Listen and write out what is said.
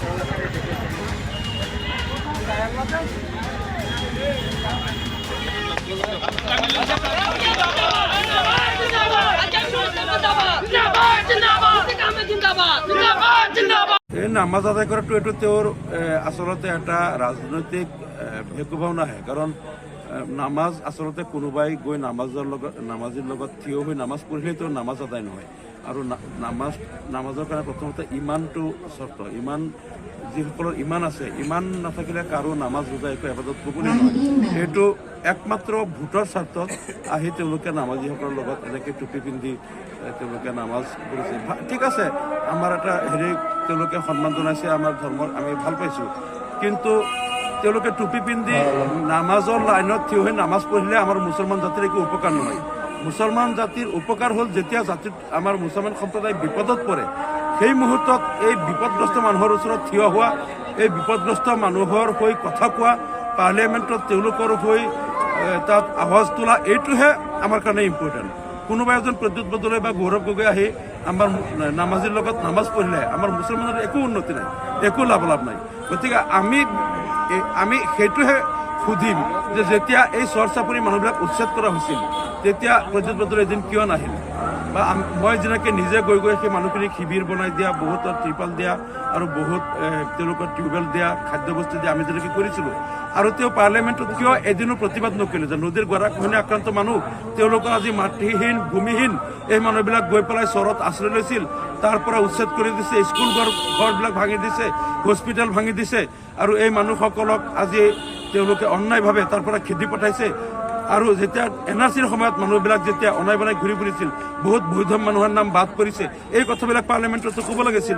এই নামাজ আদায় কৰাটো এইটো তেওঁৰ আচলতে এটা ৰাজনৈতিক ভেকুভাও নাহে, কাৰণ নামাজ আচলতে কোনোবাই গৈ নামাজীৰ লগত থিয় হৈ নামাজ পঢ়িলেই তেওঁৰ নামাজ আদায় নহয়। আৰু নামাজৰ কাৰণে প্ৰথমতে ইমানটো চৰ্ত, ইমান যিসকলৰ ইমান আছে, ইমান নাথাকিলে কাৰো নামাজ ৰোজা একো আবাদত ক'বলৈ নহয়। এইটো একমাত্ৰ ভোটৰ স্বাৰ্থত আহি তেওঁলোকে নামাজীসকলৰ লগত এনেকৈ টুপি পিন্ধি তেওঁলোকে নামাজ পঢ়িছে। ঠিক আছে, আমাৰ এটা তেওঁলোকে সন্মান জনাইছে, আমাৰ ধৰ্মৰ আমি ভাল পাইছোঁ, কিন্তু তেওঁলোকে টুপি পিন্ধি নামাজৰ লাইনত থিয় হৈ নামাজ পঢ়িলে আমাৰ মুছলমান জাতিৰ একো উপকাৰ নহয়। মুছলমান জাতিৰ উপকাৰ হ'ল যেতিয়া আমাৰ মুছলমান সম্প্ৰদায় বিপদত পৰে, সেই মুহূৰ্তত এই বিপদগ্ৰস্ত মানুহৰ ওচৰত থিয় হোৱা, এই বিপদগ্ৰস্ত মানুহৰ হৈ কথা কোৱা, পাৰ্লিয়ামেণ্টত তেওঁলোকৰ হৈ তাত আৱাজ তোলা, এইটোহে আমাৰ কাৰণে ইম্পৰ্টেণ্ট। কোনোবা এজন প্ৰদ্যুৎ বৰদলৈ বা গৌৰৱ গগৈ আহি আমাৰ নামাজীৰ লগত নামাজ পঢ়িলে আমাৰ মুছলমানৰ একো উন্নতি নাই, একো লাভালাভ নাই। গতিকে আমি সেইটোহে সুধিম যে যেতিয়া এই চৰ চাপৰি মানুহবিলাক উচ্ছেদ কৰা হৈছিল, তেতিয়া প্ৰদ্যুৎ বৰদলৈ এদিন কিয় নাহিল? বা মই যেনেকৈ নিজে গৈ সেই মানুহখিনিক শিবিৰ বনাই দিয়া, বহুতৰ ত্ৰিপাল দিয়া আৰু বহুত তেওঁলোকৰ টিউবৱেল দিয়া, খাদ্যবস্তু দিয়া আমি যেনেকৈ কৰিছিলোঁ, আৰু তেওঁ পাৰ্লিয়ামেণ্টত কিয় এদিনো প্ৰতিবাদ নকৰিলে যে নদীৰ গৰাখহনীয়া আক্ৰান্ত মানুহ, তেওঁলোকৰ আজি মাতৃহীন ভূমিহীন এই মানুহবিলাক গৈ পেলাই চৰত আশ্ৰয় লৈছিল, তাৰ পৰা উচ্ছেদ কৰি দিছে, স্কুল ঘৰবিলাক ভাঙি দিছে, হস্পিটেল ভাঙি দিছে, আৰু এই মানুহসকলক আজি তেওঁলোকে অন্যায়ভাৱে তাৰ পৰা খেদি পঠাইছে। আৰু যেতিয়া NRCৰ সময়ত মানুহবিলাক যেতিয়া অনাই বনাই ঘূৰি ফুৰিছিল, বহুত বৈধ মানুহৰ নাম বাদ পৰিছে, এই কথাবিলাক পাৰ্লিয়ামেণ্টতো ক'ব লাগিছিল।